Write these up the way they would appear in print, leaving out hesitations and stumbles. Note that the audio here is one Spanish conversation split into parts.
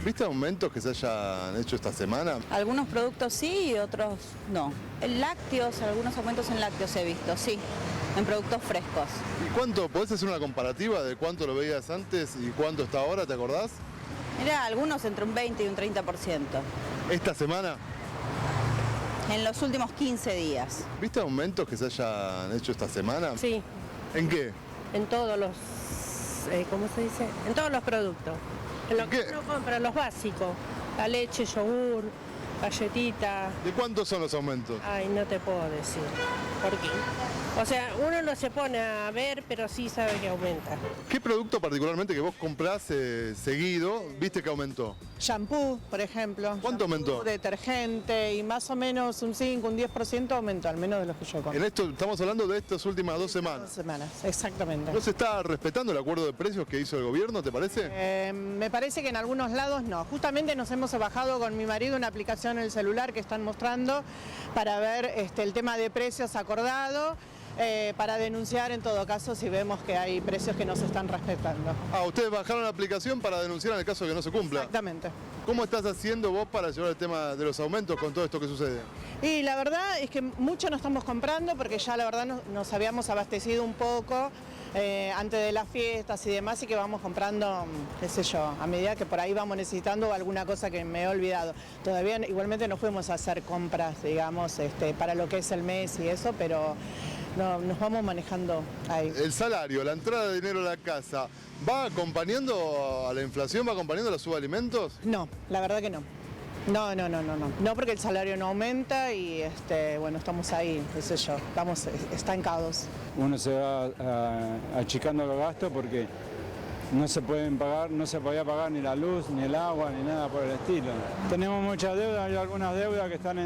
¿Viste aumentos que se hayan hecho esta semana? Algunos productos sí y otros no. En lácteos, algunos aumentos en lácteos he visto, sí, en productos frescos. ¿Y cuánto? ¿Podés hacer una comparativa de cuánto lo veías antes y cuánto está ahora? ¿Te acordás? Mira, algunos entre un 20 y un 30%. ¿Esta semana? En los últimos 15 días. ¿Viste aumentos que se hayan hecho esta semana? Sí, ¿En qué? en todos los, ¿cómo se dice? En todos los productos. En lo ¿Qué? que uno compra, los básicos. La leche, yogur, galletita. ¿De cuántos son los aumentos? Ay, no te puedo decir. ¿Por qué? O sea, uno no se pone a ver, pero sí sabe que aumenta. ¿Qué producto particularmente que vos comprás seguido, viste que aumentó? Shampoo, por ejemplo. ¿Cuánto aumentó? Detergente y más o menos un 5, un 10% aumentó, al menos de los que yo compro. En esto estamos hablando de estas últimas 2 semanas. 2 semanas, exactamente. ¿No se está respetando el acuerdo de precios que hizo el gobierno, te parece? Me parece que en algunos lados no. Justamente nos hemos bajado con mi marido una aplicación en el celular que están mostrando para ver el tema de precios acordado. Para denunciar en todo caso si vemos que hay precios que no se están respetando. Ah, ustedes bajaron la aplicación para denunciar en el caso de que no se cumpla. Exactamente. ¿Cómo estás haciendo vos para llevar el tema de los aumentos con todo esto que sucede? Y la verdad es que mucho no estamos comprando porque ya la verdad nos habíamos abastecido un poco antes de las fiestas y demás, y que vamos comprando, qué sé yo, a medida que por ahí vamos necesitando alguna cosa que me he olvidado. Todavía igualmente no fuimos a hacer compras, digamos, para lo que es el mes y eso, pero no, nos vamos manejando ahí. El salario, la entrada de dinero a la casa, ¿va acompañando a la inflación, va acompañando a la suba de alimentos? No, la verdad que no. No, porque el salario no aumenta y bueno, estamos ahí, qué sé yo, estamos estancados. Uno se va achicando los gastos porque no se pueden pagar, no se podía pagar ni la luz, ni el agua, ni nada por el estilo. Tenemos muchas deudas, hay algunas deudas que están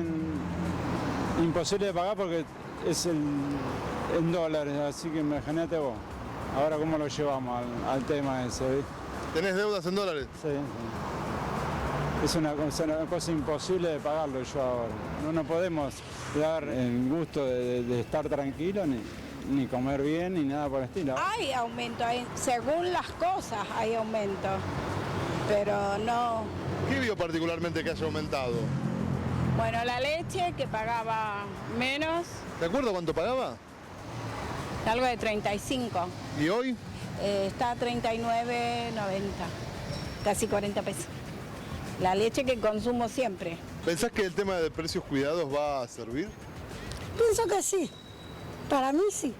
imposibles de pagar porque es en dólares, así que imagínate vos. Ahora cómo lo llevamos al tema ese, ¿viste? ¿Tenés deudas en dólares? Sí. Es una cosa imposible de pagarlo yo ahora. No podemos dar el gusto de estar tranquilo, ni comer bien, ni nada por el estilo. Hay aumento, según las cosas hay aumento, pero no. ¿Qué vio particularmente que haya aumentado? Bueno, la leche que pagaba menos, ¿De acuerdo cuánto pagaba? algo de 35, ¿Y hoy? está a 39,90, casi 40 pesos. La leche que consumo siempre. ¿Pensás que el tema de precios cuidados va a servir? Pienso que sí, para mí sí,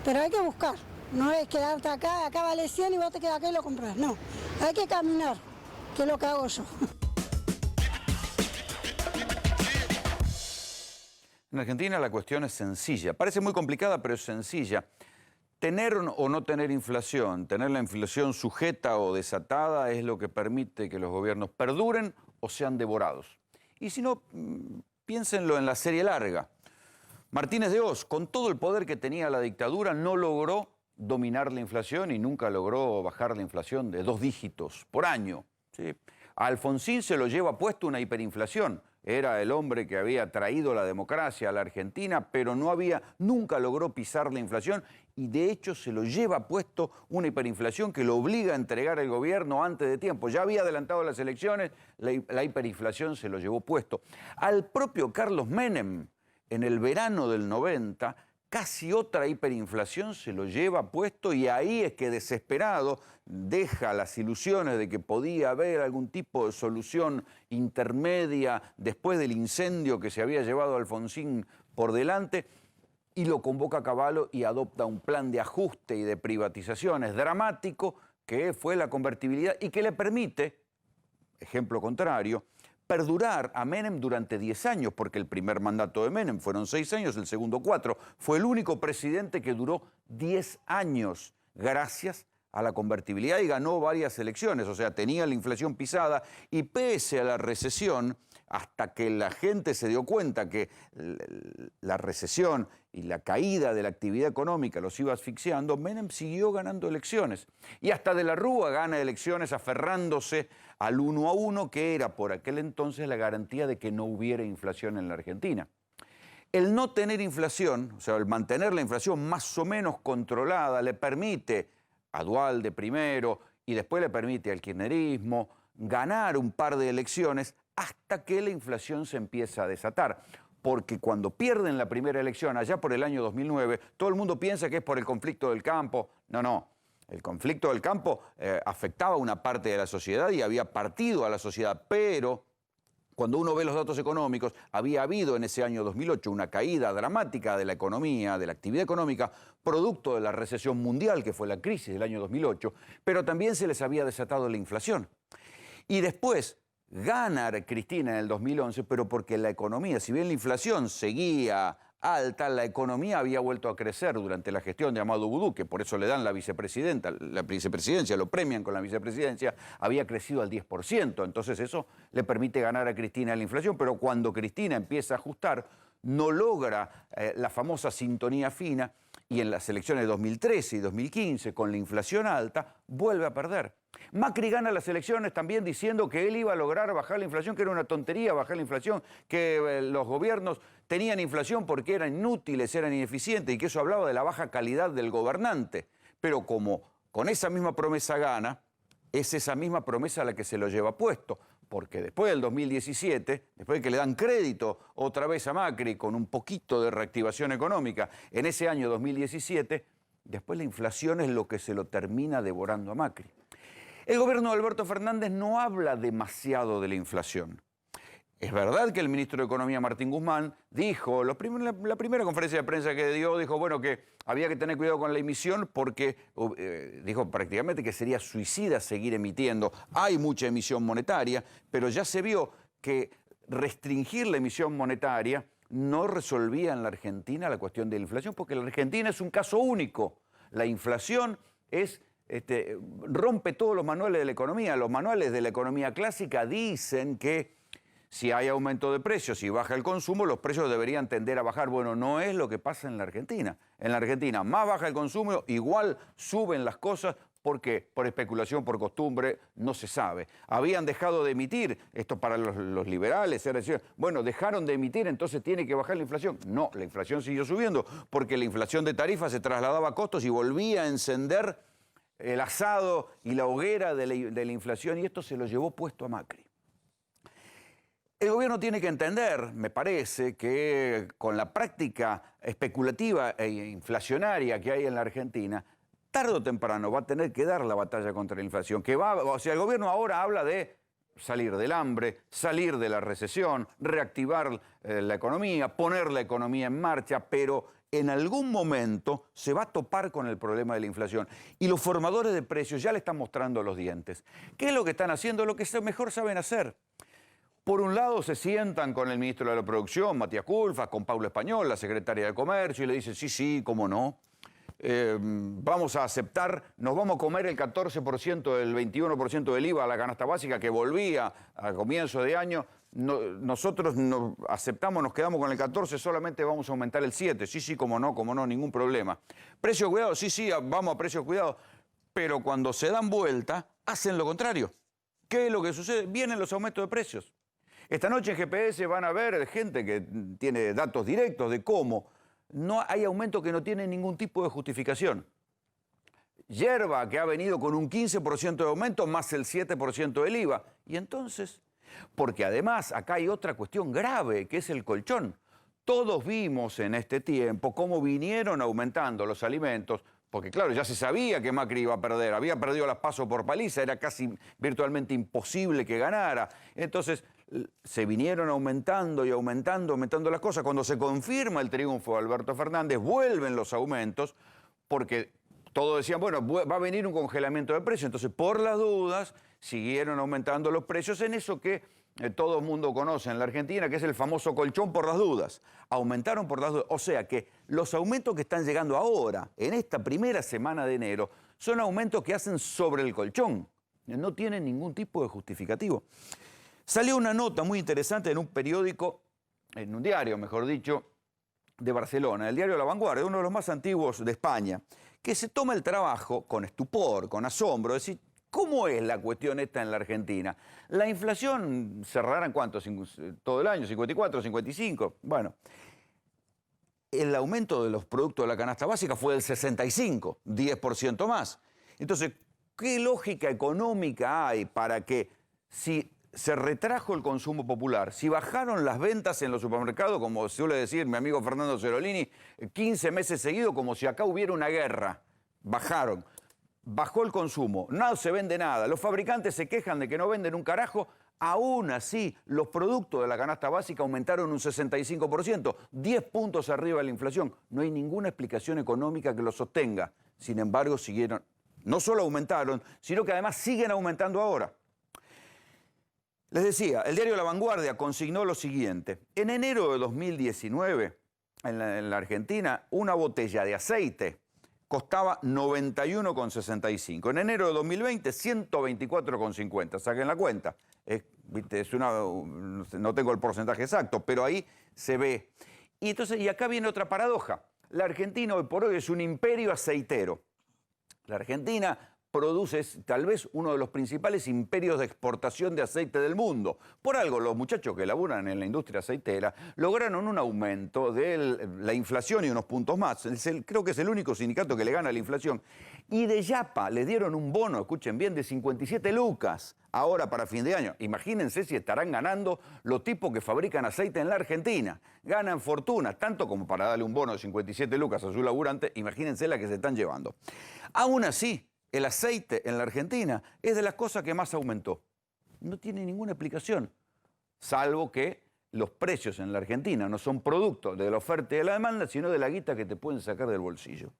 pero hay que buscar, no es quedarte acá vale 100 y vos te quedas acá y lo compras, no, hay que caminar, que es lo que hago yo. En Argentina la cuestión es sencilla, parece muy complicada, pero es sencilla. Tener o no tener inflación, tener la inflación sujeta o desatada es lo que permite que los gobiernos perduren o sean devorados. Y si no, piénsenlo en la serie larga. Martínez de Hoz, con todo el poder que tenía la dictadura, no logró dominar la inflación y nunca logró bajar la inflación de 2 dígitos por año. ¿Sí? A Alfonsín se lo lleva puesto una hiperinflación. Era el hombre que había traído la democracia a la Argentina, pero nunca logró pisar la inflación y de hecho se lo lleva puesto una hiperinflación que lo obliga a entregar el gobierno antes de tiempo. Ya había adelantado las elecciones, la hiperinflación se lo llevó puesto. Al propio Carlos Menem, en el verano del 90, casi otra hiperinflación se lo lleva puesto y ahí es que desesperado deja las ilusiones de que podía haber algún tipo de solución intermedia después del incendio que se había llevado a Alfonsín por delante y lo convoca a Cavallo y adopta un plan de ajuste y de privatizaciones dramático que fue la convertibilidad y que le permite, ejemplo contrario, perdurar a Menem durante 10 años, porque el primer mandato de Menem fueron 6 años, el segundo 4. Fue el único presidente que duró 10 años gracias a la convertibilidad y ganó varias elecciones, o sea, tenía la inflación pisada y pese a la recesión, hasta que la gente se dio cuenta que la recesión y la caída de la actividad económica los iba asfixiando, Menem siguió ganando elecciones. Y hasta De la Rúa gana elecciones aferrándose al 1 a 1, que era por aquel entonces la garantía de que no hubiera inflación en la Argentina. El no tener inflación, o sea, el mantener la inflación más o menos controlada, le permite a Duhalde primero y después le permite al kirchnerismo ganar un par de elecciones hasta que la inflación se empieza a desatar. Porque cuando pierden la primera elección, allá por el año 2009, todo el mundo piensa que es por el conflicto del campo. No, no. El conflicto del campo afectaba a una parte de la sociedad y había partido a la sociedad, pero cuando uno ve los datos económicos, había habido en ese año 2008 una caída dramática de la economía, de la actividad económica, producto de la recesión mundial, que fue la crisis del año 2008, pero también se les había desatado la inflación. Y después gana Cristina en el 2011, pero porque la economía, si bien la inflación seguía alta, la economía había vuelto a crecer durante la gestión de Amadou Boudou, que por eso le dan la vicepresidencia, lo premian con la vicepresidencia, había crecido al 10%, entonces eso le permite ganar a Cristina la inflación, pero cuando Cristina empieza a ajustar, no logra la famosa sintonía fina, y en las elecciones de 2013 y 2015, con la inflación alta, vuelve a perder. Macri gana las elecciones también diciendo que él iba a lograr bajar la inflación, que era una tontería bajar la inflación, que los gobiernos tenían inflación porque eran inútiles, eran ineficientes y que eso hablaba de la baja calidad del gobernante. Pero como con esa misma promesa gana, es esa misma promesa la que se lo lleva puesto. Porque después del 2017, después de que le dan crédito otra vez a Macri con un poquito de reactivación económica, en ese año 2017, después la inflación es lo que se lo termina devorando a Macri. El gobierno de Alberto Fernández no habla demasiado de la inflación. Es verdad que el ministro de Economía, Martín Guzmán, dijo, la primera conferencia de prensa que dio, dijo, bueno, que había que tener cuidado con la emisión porque, dijo prácticamente que sería suicida seguir emitiendo. Hay mucha emisión monetaria, pero ya se vio que restringir la emisión monetaria no resolvía en la Argentina la cuestión de la inflación, porque la Argentina es un caso único. La inflación es... rompe todos los manuales de la economía. Los manuales de la economía clásica dicen que si hay aumento de precios y baja el consumo, los precios deberían tender a bajar. Bueno, no es lo que pasa en la Argentina. En la Argentina más baja el consumo, igual suben las cosas. ¿Por qué? Por especulación, por costumbre, no se sabe. Habían dejado de emitir, esto para los liberales, era decir, bueno, dejaron de emitir, entonces tiene que bajar la inflación. No, la inflación siguió subiendo, porque la inflación de tarifas se trasladaba a costos y volvía a encender el asado y la hoguera de la inflación, y esto se lo llevó puesto a Macri. El gobierno tiene que entender, me parece, que con la práctica especulativa e inflacionaria que hay en la Argentina, tarde o temprano va a tener que dar la batalla contra la inflación. O sea, el gobierno ahora habla de salir del hambre, salir de la recesión, reactivar la economía, poner la economía en marcha, pero en algún momento se va a topar con el problema de la inflación. Y los formadores de precios ya le están mostrando los dientes. ¿Qué es lo que están haciendo? Lo que mejor saben hacer. Por un lado se sientan con el ministro de la Producción, Matías Culfas, con Paula Español, la secretaria de Comercio, y le dicen, sí, cómo no. Vamos a aceptar, nos vamos a comer el 14% del 21% del IVA a la canasta básica que volvía a comienzo de año. Nosotros aceptamos, nos quedamos con el 14, solamente vamos a aumentar el 7. Sí, cómo no, ningún problema. Precio cuidado, sí, vamos a precio cuidado. Pero cuando se dan vuelta, hacen lo contrario. ¿Qué es lo que sucede? Vienen los aumentos de precios. Esta noche en GPS van a ver gente que tiene datos directos de cómo no hay aumento que no tiene ningún tipo de justificación. Yerba, que ha venido con un 15% de aumento, más el 7% del IVA. Y entonces, porque además acá hay otra cuestión grave, que es el colchón. Todos vimos en este tiempo cómo vinieron aumentando los alimentos, porque claro, ya se sabía que Macri iba a perder, había perdido las PASO por paliza, era casi virtualmente imposible que ganara. Entonces se vinieron aumentando y aumentando las cosas. Cuando se confirma el triunfo de Alberto Fernández, vuelven los aumentos, porque todos decían, bueno, va a venir un congelamiento de precios. Entonces, por las dudas, siguieron aumentando los precios en eso que todo el mundo conoce en la Argentina, que es el famoso colchón por las dudas. Aumentaron por las dudas. O sea que los aumentos que están llegando ahora, en esta primera semana de enero, son aumentos que hacen sobre el colchón. No tienen ningún tipo de justificativo. Salió una nota muy interesante en un periódico, en un diario, mejor dicho, de Barcelona, el diario La Vanguardia, uno de los más antiguos de España, que se toma el trabajo con estupor, con asombro, de decir, ¿cómo es la cuestión esta en la Argentina? La inflación cerrará en cuánto, todo el año, 54, 55. Bueno, el aumento de los productos de la canasta básica fue del 65, 10% más. Entonces, ¿qué lógica económica hay para que si se retrajo el consumo popular, si bajaron las ventas en los supermercados, como suele decir mi amigo Fernando Cerolini, 15 meses seguidos, como si acá hubiera una guerra, bajaron. Bajó el consumo, no se vende nada, los fabricantes se quejan de que no venden un carajo, aún así los productos de la canasta básica aumentaron un 65%, 10 puntos arriba de la inflación. No hay ninguna explicación económica que lo sostenga. Sin embargo, siguieron, no solo aumentaron, sino que además siguen aumentando ahora. Les decía, el diario La Vanguardia consignó lo siguiente. En enero de 2019, en la Argentina, una botella de aceite costaba 91,65. En enero de 2020, 124,50. Saquen la cuenta. No tengo el porcentaje exacto, pero ahí se ve. Y acá viene otra paradoja. La Argentina hoy por hoy es un imperio aceitero. La Argentina produce tal vez uno de los principales imperios de exportación de aceite del mundo. Por algo, los muchachos que laburan en la industria aceitera lograron un aumento de la inflación y unos puntos más. Creo que es el único sindicato que le gana a la inflación. Y de Yapa le dieron un bono, escuchen bien, de 57 lucas ahora para fin de año. Imagínense si estarán ganando los tipos que fabrican aceite en la Argentina. Ganan fortuna, tanto como para darle un bono de 57 lucas a su laburante. Imagínense la que se están llevando. Aún así, el aceite en la Argentina es de las cosas que más aumentó. No tiene ninguna explicación, salvo que los precios en la Argentina no son producto de la oferta y de la demanda, sino de la guita que te pueden sacar del bolsillo.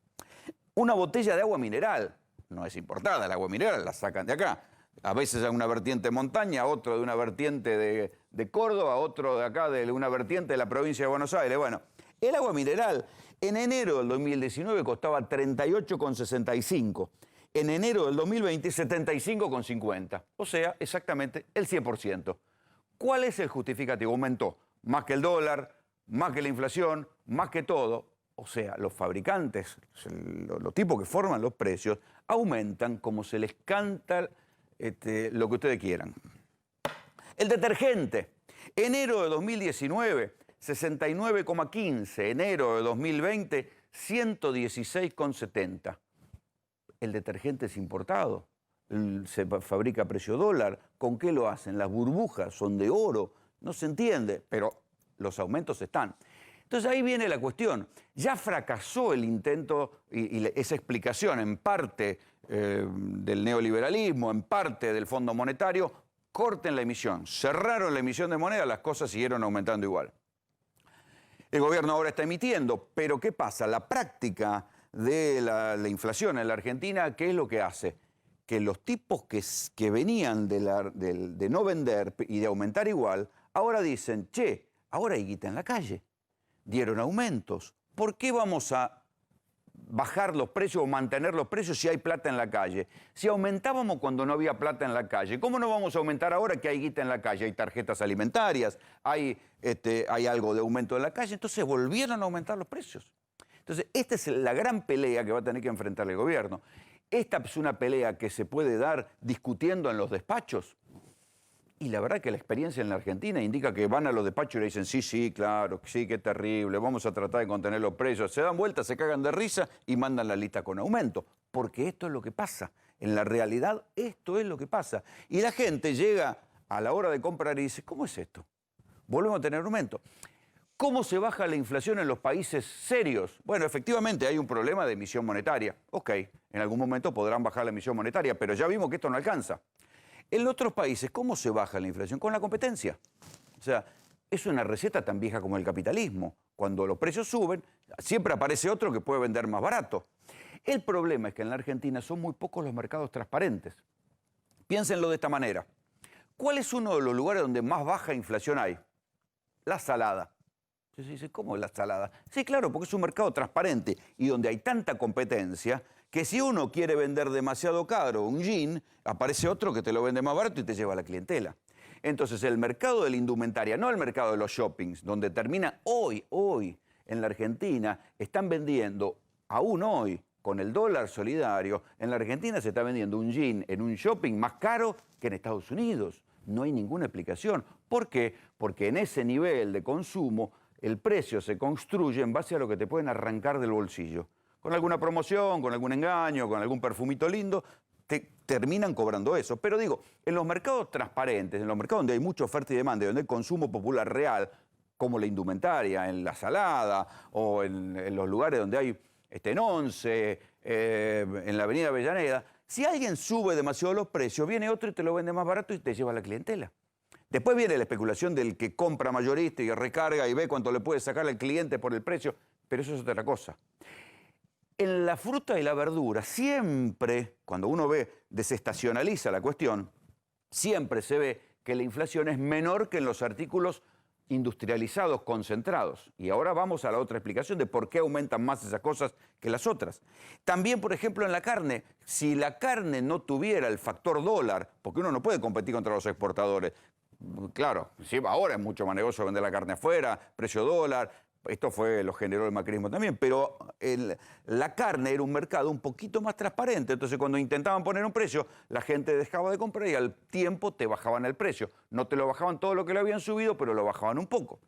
Una botella de agua mineral, no es importada, el agua mineral la sacan de acá. A veces a una vertiente de montaña, otro de una vertiente de Córdoba, otro de acá de una vertiente de la provincia de Buenos Aires. Bueno, el agua mineral en enero del 2019 costaba 38,65. En enero del 2020, 75,50. O sea, exactamente el 100%. ¿Cuál es el justificativo? Aumentó más que el dólar, más que la inflación, más que todo. O sea, los fabricantes, los tipos que forman los precios, aumentan como se les canta lo que ustedes quieran. El detergente. Enero de 2019, 69,15. Enero de 2020, 116,70. El detergente es importado, se fabrica a precio dólar. ¿Con qué lo hacen? Las burbujas son de oro, no se entiende, pero los aumentos están. Entonces ahí viene la cuestión. Ya fracasó el intento y esa explicación en parte del neoliberalismo, en parte del Fondo Monetario. Corten la emisión, cerraron la emisión de moneda, las cosas siguieron aumentando igual. El gobierno ahora está emitiendo, pero ¿qué pasa? La práctica de la inflación en la Argentina, ¿qué es lo que hace? Que los tipos que venían de no vender y de aumentar igual, ahora dicen, che, ahora hay guita en la calle, dieron aumentos, ¿por qué vamos a bajar los precios o mantener los precios si hay plata en la calle? Si aumentábamos cuando no había plata en la calle, ¿cómo no vamos a aumentar ahora que hay guita en la calle? Hay tarjetas alimentarias, hay algo de aumento en la calle, entonces volvieron a aumentar los precios. Entonces, esta es la gran pelea que va a tener que enfrentar el gobierno. Esta es una pelea que se puede dar discutiendo en los despachos. Y la verdad que la experiencia en la Argentina indica que van a los despachos y le dicen, sí, claro, sí, qué terrible, vamos a tratar de contener los precios. Se dan vueltas, se cagan de risa y mandan la lista con aumento. Porque esto es lo que pasa. En la realidad, esto es lo que pasa. Y la gente llega a la hora de comprar y dice, ¿cómo es esto? Volvemos a tener aumento. ¿Cómo se baja la inflación en los países serios? Bueno, efectivamente hay un problema de emisión monetaria. Ok, en algún momento podrán bajar la emisión monetaria, pero ya vimos que esto no alcanza. En otros países, ¿cómo se baja la inflación? Con la competencia. O sea, es una receta tan vieja como el capitalismo. Cuando los precios suben, siempre aparece otro que puede vender más barato. El problema es que en la Argentina son muy pocos los mercados transparentes. Piénsenlo de esta manera. ¿Cuál es uno de los lugares donde más baja inflación hay? La salada. Entonces dice, ¿cómo la salada? Sí, claro, porque es un mercado transparente y donde hay tanta competencia que si uno quiere vender demasiado caro un jean, aparece otro que te lo vende más barato y te lleva la clientela. Entonces el mercado de la indumentaria, no el mercado de los shoppings, donde termina hoy en la Argentina, están vendiendo, aún hoy, con el dólar solidario, en la Argentina se está vendiendo un jean en un shopping más caro que en Estados Unidos. No hay ninguna explicación. ¿Por qué? Porque en ese nivel de consumo el precio se construye en base a lo que te pueden arrancar del bolsillo. Con alguna promoción, con algún engaño, con algún perfumito lindo, terminan cobrando eso. Pero digo, en los mercados transparentes, en los mercados donde hay mucha oferta y demanda, donde hay consumo popular real, como la indumentaria, en la salada o en los lugares donde hay en Once, en la avenida Avellaneda, si alguien sube demasiado los precios, viene otro y te lo vende más barato y te lleva la clientela. Después viene la especulación del que compra mayorista y recarga y ve cuánto le puede sacar al cliente por el precio, pero eso es otra cosa. En la fruta y la verdura, siempre, cuando uno desestacionaliza la cuestión, siempre se ve que la inflación es menor que en los artículos industrializados, concentrados. Y ahora vamos a la otra explicación de por qué aumentan más esas cosas que las otras. También, por ejemplo, en la carne, si la carne no tuviera el factor dólar, porque uno no puede competir contra los exportadores, claro, sí, ahora es mucho más negocio vender la carne afuera, precio dólar, esto lo generó el macrismo también, pero la carne era un mercado un poquito más transparente, entonces cuando intentaban poner un precio, la gente dejaba de comprar y al tiempo te bajaban el precio. No te lo bajaban todo lo que le habían subido, pero lo bajaban un poco.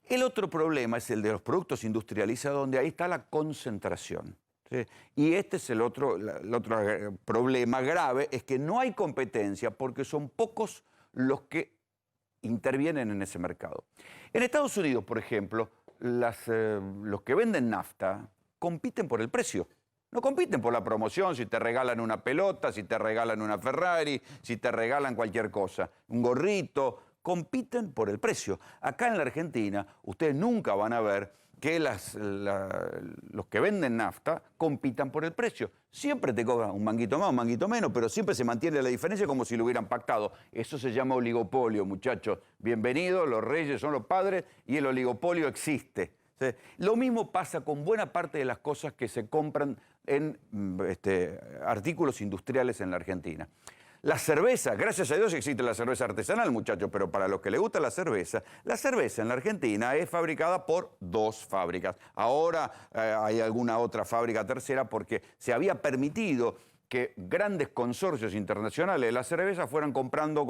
El otro problema es el de los productos industrializados, donde ahí está la concentración, ¿sí? Y este es el otro problema grave, es que no hay competencia porque son pocos los que intervienen en ese mercado. En Estados Unidos, por ejemplo, los que venden nafta compiten por el precio. No compiten por la promoción, si te regalan una pelota, si te regalan una Ferrari, si te regalan cualquier cosa, un gorrito. Compiten por el precio. Acá en la Argentina, ustedes nunca van a ver que los que venden nafta compitan por el precio. Siempre te cobran un manguito más, un manguito menos, pero siempre se mantiene la diferencia como si lo hubieran pactado. Eso se llama oligopolio, muchachos. Bienvenidos, los reyes son los padres y el oligopolio existe. ¿Sí? Lo mismo pasa con buena parte de las cosas que se compran en artículos industriales en la Argentina. La cerveza, gracias a Dios existe la cerveza artesanal, muchachos, pero para los que les gusta la cerveza en la Argentina es fabricada por 2 fábricas. Ahora hay alguna otra fábrica tercera porque se había permitido que grandes consorcios internacionales de la cerveza fueran comprando,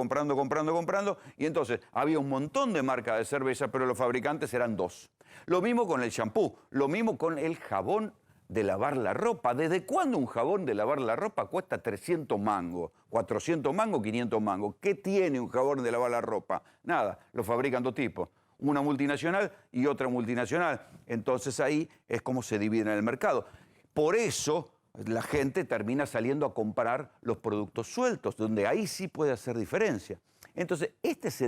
y entonces había un montón de marcas de cerveza, pero los fabricantes eran 2. Lo mismo con el shampoo, lo mismo con el jabón de lavar la ropa. ¿Desde cuándo un jabón de lavar la ropa cuesta 300 mangos, 400 mangos, 500 mangos? ¿Qué tiene un jabón de lavar la ropa? Nada, lo fabrican 2 tipos, una multinacional y otra multinacional. Entonces ahí es como se divide en el mercado. Por eso la gente termina saliendo a comprar los productos sueltos, donde ahí sí puede hacer diferencia. Entonces este es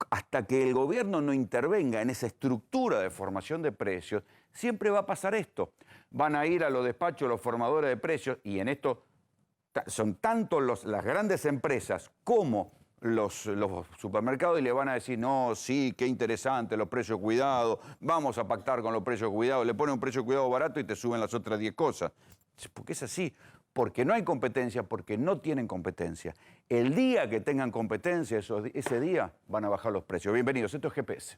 hasta que el gobierno no intervenga en esa estructura de formación de precios, siempre va a pasar esto. Van a ir a los despachos los formadores de precios y en esto son tanto las grandes empresas como los supermercados y le van a decir, no, sí, qué interesante, los precios cuidados, vamos a pactar con los precios cuidados, le ponen un precio cuidado barato y te suben las otras 10 cosas. Porque es así, porque no hay competencia, porque no tienen competencia. El día que tengan competencia, ese día van a bajar los precios. Bienvenidos, esto es GPS.